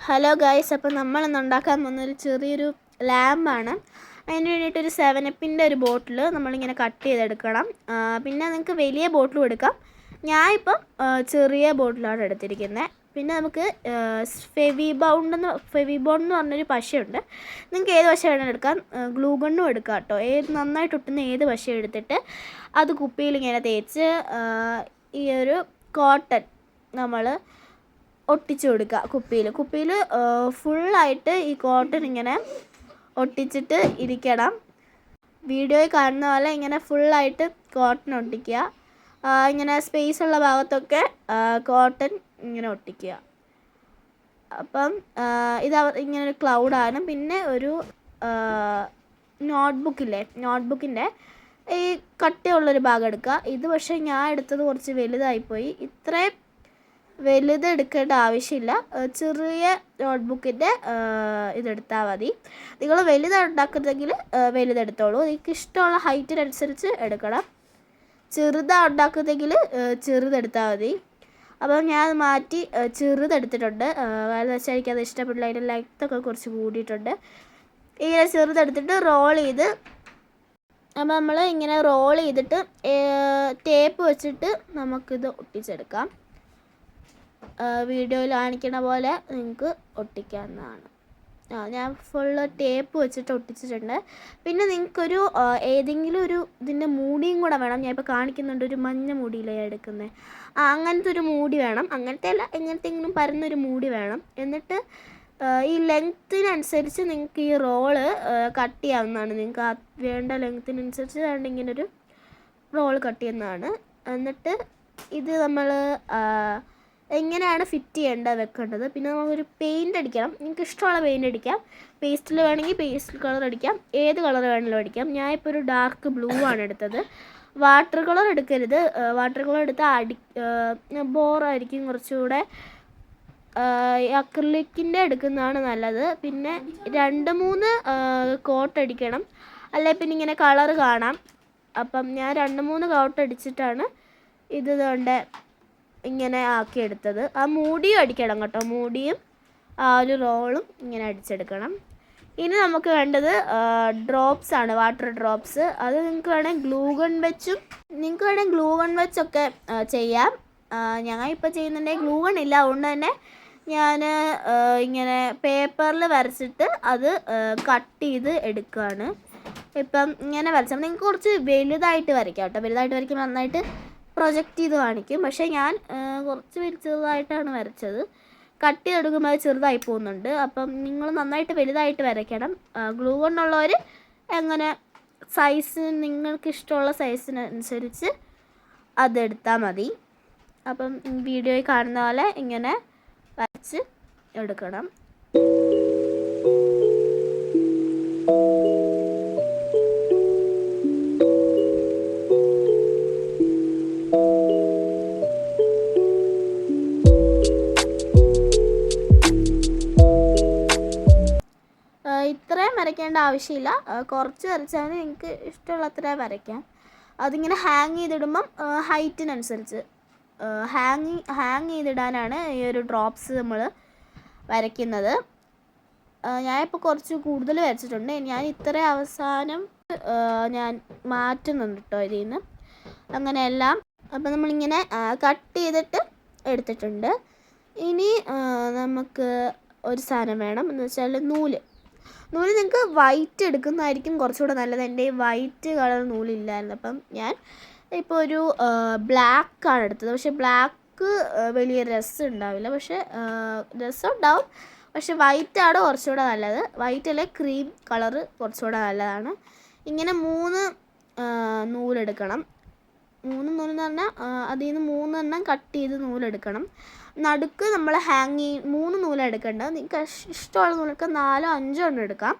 Hello guys, അപ്പോൾ നമ്മളിന്ന് ഉണ്ടാക്കാൻ പോകുന്നൊരു ചെറിയൊരു ലാമ്പാണ്. അതിന് വേണ്ടിയിട്ടൊരു 7up ഒരു ബോട്ടിൽ നമ്മളിങ്ങനെ കട്ട് ചെയ്തെടുക്കണം. പിന്നെ നിങ്ങൾക്ക് വലിയ ബോട്ടിലും എടുക്കാം. ഞാനിപ്പം ചെറിയ ബോട്ടിലാണ് എടുത്തിരിക്കുന്നത്. പിന്നെ നമുക്ക് ഫെവിബോണ്ട് എന്ന് പറഞ്ഞൊരു പശയുണ്ട്. നിങ്ങൾക്ക് ഏത് പശ വേണമെങ്കിലും എടുക്കാം. ഗ്ലൂ ഗണ്ണും എടുക്കാം കേട്ടോ. നന്നായിട്ട് ഒട്ടുന്ന ഏത് പശ എടുത്തിട്ട് അത് കുപ്പിയിൽ ഇങ്ങനെ തേച്ച് ഈ ഒരു കോട്ടൺ നമ്മൾ ഒട്ടിച്ചു കൊടുക്കുക. കുപ്പിയിൽ ഫുള്ളായിട്ട് ഈ കോട്ടൺ ഇങ്ങനെ ഒട്ടിച്ചിട്ട് ഇരിക്കണം. വീഡിയോയിൽ കാണുന്ന പോലെ ഇങ്ങനെ ഫുള്ളായിട്ട് കോട്ടൺ ഒട്ടിക്കുക. ഇങ്ങനെ സ്പേസ് ഉള്ള ഭാഗത്തൊക്കെ കോട്ടൺ ഇങ്ങനെ ഒട്ടിക്കുക. അപ്പം ഇത് ഇങ്ങനെ ഒരു ക്ലൗഡാണ്. പിന്നെ ഒരു നോട്ട്ബുക്കിൻ്റെ ഈ കട്ടിയുള്ളൊരു ഭാഗം എടുക്കുക. ഇത് പക്ഷേ ഞാൻ എടുത്തത് കുറച്ച് വലുതായിപ്പോയി. ഇത്രയും വലുതെടുക്കേണ്ട ആവശ്യമില്ല. ചെറിയ നോട്ട്ബുക്കിൻ്റെ ഇതെടുത്താൽ മതി. നിങ്ങൾ വലുതാണ് ഉണ്ടാക്കുന്നതെങ്കിൽ വലുതെടുത്തോളൂ. നിങ്ങൾക്ക് ഇഷ്ടമുള്ള ഹൈറ്റിനനുസരിച്ച് എടുക്കണം. ചെറുതാണ് ഉണ്ടാക്കുന്നതെങ്കിൽ ചെറുതെടുത്താൽ മതി. അപ്പം ഞാൻ മാറ്റി ചെറുതെടുത്തിട്ടുണ്ട്. കാരണം വെച്ചാൽ എനിക്കത് ഇഷ്ടപ്പെട്ടില്ല. അതിൻ്റെ ലെങ്ത്തൊക്കെ കുറച്ച് കൂടിയിട്ടുണ്ട്. ഇങ്ങനെ ചെറുതെടുത്തിട്ട് റോൾ ചെയ്ത് അപ്പം നമ്മൾ ഇങ്ങനെ റോൾ ചെയ്തിട്ട് ടേപ്പ് വെച്ചിട്ട് നമുക്കിത് ഒട്ടിച്ചെടുക്കാം. വീഡിയോയിൽ കാണിക്കണ പോലെ നിങ്ങൾക്ക് ഒട്ടിക്കാവുന്നതാണ്. ഞാൻ ഫുള്ള് ടേപ്പ് വെച്ചിട്ട് ഒട്ടിച്ചിട്ടുണ്ട്. പിന്നെ നിങ്ങൾക്കൊരു ഏതെങ്കിലും ഒരു ഇതിൻ്റെ മൂടിയും കൂടെ വേണം. ഞാൻ ഇപ്പോൾ കാണിക്കുന്നുണ്ട്, ഒരു മഞ്ഞ മൂടിയിലാണ് എടുക്കുന്നത്. അങ്ങനത്തെ ഒരു മൂടി വേണം. അങ്ങനത്തെ അല്ല, എങ്ങനത്തെങ്കിലും പരന്നൊരു മൂടി വേണം. എന്നിട്ട് ഈ ലെങ്ത്തിനനുസരിച്ച് നിങ്ങൾക്ക് ഈ റോള് കട്ട് ചെയ്യാവുന്നതാണ്. നിങ്ങൾക്ക് വേണ്ട ലെങ്ത്തിനനുസരിച്ച് ഇങ്ങനൊരു റോള് കട്ട് ചെയ്യുന്നതാണ്. എന്നിട്ട് ഇത് നമ്മൾ എങ്ങനെയാണ് ഫിറ്റ് ചെയ്യേണ്ടത് വെക്കേണ്ടത്. പിന്നെ നമുക്കൊരു പെയിൻ്റ് അടിക്കണം. നിങ്ങൾക്ക് ഇഷ്ടമുള്ള പെയിൻ്റ് അടിക്കാം. പേസ്റ്റിൽ വേണമെങ്കിൽ പേസ്റ്റൽ കളർ അടിക്കാം. ഏത് കളർ വേണമെങ്കിലും അടിക്കാം. ഞാനിപ്പോൾ ഒരു ഡാർക്ക് ബ്ലൂ ആണ് എടുത്തത്. വാട്ടർ കളർ എടുക്കരുത്. വാട്ടർ കളർ എടുത്താൽ ബോറായിരിക്കും. കുറച്ചുകൂടെ അക്രിലിക്കിൻ്റെ എടുക്കുന്നതാണ് നല്ലത്. പിന്നെ 2-3 കോട്ട് അടിക്കണം. അല്ലെ പിന്നെ ഇങ്ങനെ കളർ കാണാം. അപ്പം ഞാൻ 2-3 കോട്ട് അടിച്ചിട്ടാണ് ഇത് കൊണ്ട് ഇങ്ങനെ ആക്കിയെടുത്തത്. ആ മൂടിയും അടിക്കണം കേട്ടോ. മൂടിയും ആ ഒരു റോളും ഇങ്ങനെ അടിച്ചെടുക്കണം. ഇനി നമുക്ക് വേണ്ടത് ഡ്രോപ്സ് ആണ്, വാട്ടർ ഡ്രോപ്സ്. അത് നിങ്ങൾക്ക് വേണമെങ്കിൽ ഗ്ലൂ ഗൺ വെച്ചൊക്കെ ചെയ്യാം. ഞാൻ ഇപ്പോൾ ചെയ്യുന്നുണ്ടെങ്കിൽ ഗ്ലൂ ഗൺ ഇല്ല. അതുകൊണ്ട് തന്നെ ഞാൻ ഇങ്ങനെ പേപ്പറിൽ വരച്ചിട്ട് അത് കട്ട് ചെയ്ത് എടുക്കുകയാണ്. ഇപ്പം ഇങ്ങനെ വരച്ചാൽ നിങ്ങൾക്ക് കുറച്ച് വലുതായിട്ട് വരയ്ക്കാം കേട്ടോ. വലുതായിട്ട് വരയ്ക്കുമ്പോൾ നന്നായിട്ട് പ്രൊജക്റ്റ് ചെയ്ത് കാണിക്കും. പക്ഷേ ഞാൻ കുറച്ച് ചെറുതായിട്ടാണ് വരച്ചത്. കട്ട് ചെയ്തെടുക്കുമ്പോൾ അത് ചെറുതായി പോകുന്നുണ്ട്. അപ്പം നിങ്ങൾ നന്നായിട്ട് വലുതായിട്ട് വരയ്ക്കണം. ഗ്ലൂ ഗണ്ണുള്ളവർ എങ്ങനെ സൈസ് നിങ്ങൾക്ക് ഇഷ്ടമുള്ള സൈസിനനുസരിച്ച് അതെടുത്താൽ മതി. അപ്പം വീഡിയോയിൽ കാണുന്ന പോലെ ഇങ്ങനെ വരച്ച് എടുക്കണം. ഇത്രയും വരയ്ക്കേണ്ട ആവശ്യമില്ല. കുറച്ച് വരച്ചാൽ മതി. നിങ്ങൾക്ക് ഇഷ്ടമുള്ള അത്രയും വരയ്ക്കാം. അതിങ്ങനെ ഹാങ് ചെയ്തിടുമ്പം ഹൈറ്റിനനുസരിച്ച് ഹാങ് ചെയ്തിടാനാണ് ഈ ഒരു ഡ്രോപ്സ് നമ്മൾ വരയ്ക്കുന്നത്. ഞാനിപ്പോൾ കുറച്ച് കൂടുതൽ വരച്ചിട്ടുണ്ട്. ഞാൻ ഇത്രയും അവസാനം ഞാൻ മാറ്റുന്നുണ്ട് കേട്ടോ ഇതിൽ നിന്ന്. അങ്ങനെയെല്ലാം അപ്പം നമ്മളിങ്ങനെ കട്ട് ചെയ്തിട്ട് എടുത്തിട്ടുണ്ട്. ഇനി നമുക്ക് ഒരു സാധനം വേണം. എന്ന് വെച്ചാൽ നൂല് നിങ്ങൾക്ക് വൈറ്റ് എടുക്കുന്നതായിരിക്കും കുറച്ചുകൂടെ നല്ലത്. എൻ്റെ വൈറ്റ് കളർ നൂലില്ലായിരുന്നു. അപ്പം ഞാൻ ഇപ്പോൾ ഒരു ബ്ലാക്കാണ് എടുത്തത്. പക്ഷേ ബ്ലാക്ക് വലിയ രസം ഉണ്ടാവില്ല. പക്ഷേ രസം ഉണ്ടാവും. പക്ഷേ വൈറ്റാണ് കുറച്ചുകൂടെ നല്ലത്. വൈറ്റ് അല്ലെ ക്രീം കളറ് കുറച്ചുകൂടെ നല്ലതാണ്. ഇങ്ങനെ 3 നൂലെടുക്കണം. 3 നൂലെന്ന് പറഞ്ഞാൽ അതിൽ നിന്ന് 3 എണ്ണം കട്ട് ചെയ്ത് നൂലെടുക്കണം. നടുക്ക് നമ്മൾ 3 നൂലെടുക്കേണ്ടത്. നിങ്ങൾക്ക് ഇഷ്ടമുള്ള നൂലൊക്കെ 4-5 എണ്ണം എടുക്കാം.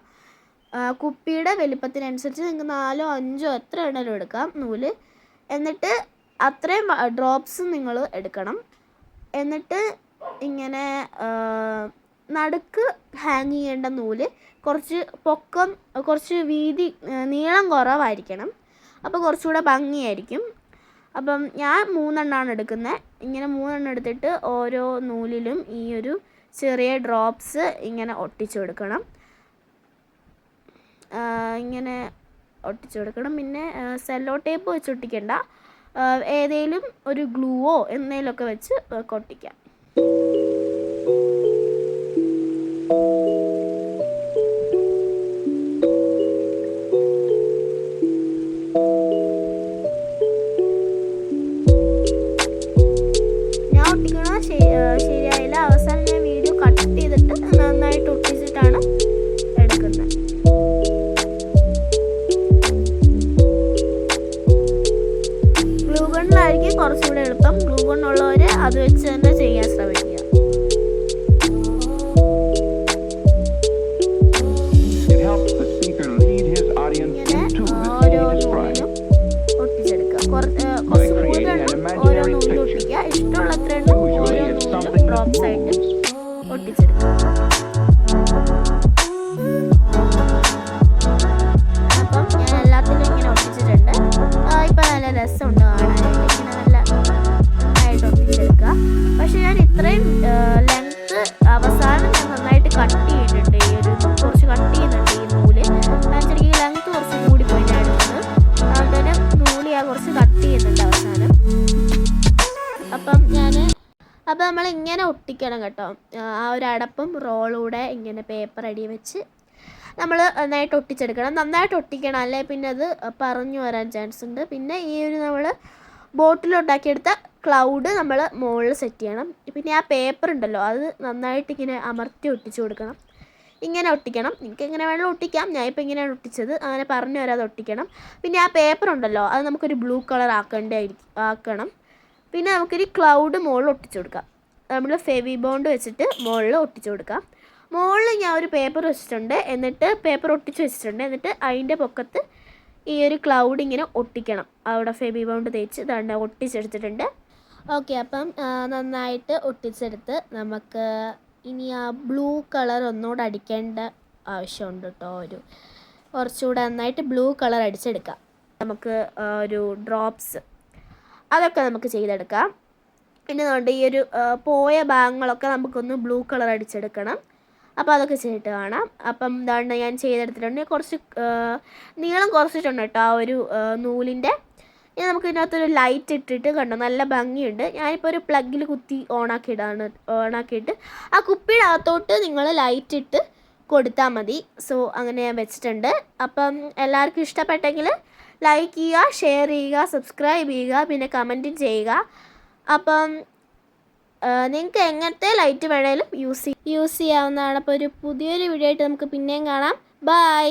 കുപ്പിയുടെ വലിപ്പത്തിനനുസരിച്ച് നിങ്ങൾക്ക് 4-5 എത്ര എണ്ണം എടുക്കാം നൂല്. എന്നിട്ട് അത്രയും ഡ്രോപ്സ് നിങ്ങൾ എടുക്കണം. എന്നിട്ട് ഇങ്ങനെ നടുക്ക് ഹാങ് ചെയ്യേണ്ട നൂല് കുറച്ച് നീളം കുറവായിരിക്കണം. അപ്പോൾ കുറച്ചുകൂടെ ഭംഗിയായിരിക്കും. അപ്പം ഞാൻ 3 എണ്ണമാണ് എടുക്കുന്നത്. ഇങ്ങനെ 3 എണ്ണം എടുത്തിട്ട് ഓരോ നൂലിലും ഈ ഒരു ചെറിയ ഡ്രോപ്സ് ഇങ്ങനെ ഒട്ടിച്ചു കൊടുക്കണം. ഇങ്ങനെ ഒട്ടിച്ചു കൊടുക്കണം. പിന്നെ സെല്ലോ ടേപ്പ് വെച്ച് ഒട്ടിക്കണ്ട, ഏതെങ്കിലും ഒരു ഗ്ലൂവോ എന്തെങ്കിലുമൊക്കെ വെച്ച് ഒട്ടിക്കാം. ഞാൻ ഒട്ടിക്കണ ശരിയായില്ല. അവസാനം ഞാൻ വീഡിയോ കട്ട് ചെയ്തിട്ട് നന്നായിട്ട് ഒട്ടിച്ചിട്ടാണ് എടുക്കുന്നത്. ഗ്ലൂ ഗണ്ണിലായിരിക്കും കുറച്ചുകൂടെ എളുപ്പം. ഗ്ലൂ ഗണ്ണുള്ളവർ അത് വെച്ച് തന്നെ ചെയ്യാൻ ശ്രമിക്കുക. ഇങ്ങനെ ഓരോ നൂലിനും ഒട്ടിച്ചെടുക്കുക. കുറച്ച് കൂടുതലെണ്ണം ഓരോ നൂലിലും ഒട്ടിക്കുക. ഇഷ്ടമുള്ള അത്ര എണ്ണം ഓരോ നൂലിലും ഡ്രോപ്സ് ആയിട്ട് ഒട്ടിച്ചെടുക്കുക. അപ്പം ഞാൻ എല്ലാത്തിലും ഇങ്ങനെ ഒട്ടിച്ചിട്ടുണ്ട്. ഇപ്പം നല്ല രസമുണ്ട് കാണാനായിട്ട്. ഇങ്ങനെ നല്ല നന്നായിട്ട് ഒട്ടിച്ചെടുക്കുക. പക്ഷെ ഞാൻ ഇത്രയും ലെങ്ത്ത് അവസാനം ഞാൻ നന്നായിട്ട് കട്ട് ചെയ്തിട്ടുണ്ട്. ഈ ഒരു കുറച്ച് കട്ട് ചെയ്യുന്നുണ്ട് ഈ നൂല്. ശരിക്കും ലെങ്ത്ത് കുറച്ച് കൂടി പോയി ഞാൻ എടുക്കുന്നത്. അതുകൊണ്ട് തന്നെ നൂല് ഞാൻ കുറച്ച് കട്ട് ചെയ്യുന്നുണ്ട് അവസാനം. അപ്പം നമ്മൾ ഇങ്ങനെ ഒട്ടിക്കണം കേട്ടോ. ആ ഒരു അടപ്പും റോളൂടെ ഇങ്ങനെ പേപ്പർ അടി വെച്ച് നമ്മൾ നന്നായിട്ട് ഒട്ടിച്ചെടുക്കണം. നന്നായിട്ട് ഒട്ടിക്കണം, അല്ലെ പിന്നെ അത് പറഞ്ഞു വരാൻ ചാൻസ് ഉണ്ട്. പിന്നെ ഈ ഒരു നമ്മൾ ബോട്ടിലുണ്ടാക്കിയെടുത്ത ക്ലൗഡ് നമ്മൾ മുകളിൽ സെറ്റ് ചെയ്യണം. പിന്നെ ആ പേപ്പർ ഉണ്ടല്ലോ അത് നന്നായിട്ട് ഇങ്ങനെ അമർത്തി ഒട്ടിച്ചു കൊടുക്കണം. ഇങ്ങനെ ഒട്ടിക്കണം. നിങ്ങൾക്ക് എങ്ങനെ വേണമെങ്കിലും ഒട്ടിക്കാം. ഞാനിപ്പോൾ ഇങ്ങനെയാണ് ഒട്ടിച്ചത്. അങ്ങനെ പറഞ്ഞു വരാതെ ഒട്ടിക്കണം. പിന്നെ ആ പേപ്പർ ഉണ്ടല്ലോ അത് നമുക്കൊരു ബ്ലൂ കളർ ആക്കണം. പിന്നെ നമുക്കൊരു ക്ലൗഡ് മുകളിൽ ഒട്ടിച്ചു കൊടുക്കാം. നമ്മൾ ഫെവി ബോണ്ട് വെച്ചിട്ട് മുകളിൽ ഒട്ടിച്ചു കൊടുക്കാം. മുകളിൽ ഞാൻ ഒരു പേപ്പർ വെച്ചിട്ടുണ്ട്. എന്നിട്ട് പേപ്പർ ഒട്ടിച്ച് വെച്ചിട്ടുണ്ട്. എന്നിട്ട് അതിൻ്റെ പൊക്കത്ത് ഈ ഒരു ക്ലൗഡ് ഇങ്ങനെ ഒട്ടിക്കണം. അവിടെ ഫെവി ബോണ്ട് തേച്ച് ദാണ്ട് ഒട്ടിച്ചെടുത്തിട്ടുണ്ട്. ഓക്കെ, അപ്പം നന്നായിട്ട് ഒട്ടിച്ചെടുത്ത് നമുക്ക് ഇനി ആ ബ്ലൂ കളർ ഒന്നുകൂടെ അടിക്കേണ്ട ആവശ്യമുണ്ട് കേട്ടോ. കുറച്ചുകൂടെ നന്നായിട്ട് ബ്ലൂ കളർ അടിച്ചെടുക്കാം. നമുക്ക് ഒരു ഡ്രോപ്സ് അതൊക്കെ നമുക്ക് ചെയ്തെടുക്കാം. പിന്നെ അതുകൊണ്ട് ഈ ഒരു പോയ ഭാഗങ്ങളൊക്കെ നമുക്കൊന്ന് ബ്ലൂ കളർ അടിച്ചെടുക്കണം. അപ്പോൾ അതൊക്കെ ചെയ്തിട്ട് കാണാം. അപ്പം എന്താണ് ഞാൻ ചെയ്തെടുത്തിട്ടുണ്ട്. കുറച്ച് നീളം കുറച്ചിട്ടുണ്ട് കേട്ടോ ആ ഒരു നൂലിൻ്റെ. ഇനി നമുക്ക് ഇതിനകത്തൊരു ലൈറ്റ് ഇട്ടിട്ട് കണ്ടോ നല്ല ഭംഗിയുണ്ട്. ഞാനിപ്പോൾ ഒരു പ്ലഗിൽ കുത്തി ഓണാക്കിയിട്ട് ആ കുപ്പിയുടെ അകത്തോട്ട് നിങ്ങൾ ലൈറ്റ് ഇട്ട് കൊടുത്താൽ മതി. സോ അങ്ങനെ ഞാൻ വെച്ചിട്ടുണ്ട്. അപ്പം എല്ലാവർക്കും ഇഷ്ടപ്പെട്ടെങ്കിൽ ലൈക്ക് ചെയ്യുക, ഷെയർ ചെയ്യുക, സബ്സ്ക്രൈബ് ചെയ്യുക, പിന്നെ കമൻറ്റും ചെയ്യുക. അപ്പം നിങ്ങൾക്ക് എങ്ങനത്തെ ലൈറ്റ് വേണേലും യൂസ് ചെയ്യാവുന്നതാണ്. അപ്പോൾ ഒരു പുതിയൊരു വീഡിയോ ആയിട്ട് നമുക്ക് പിന്നെയും കാണാം. ബൈ.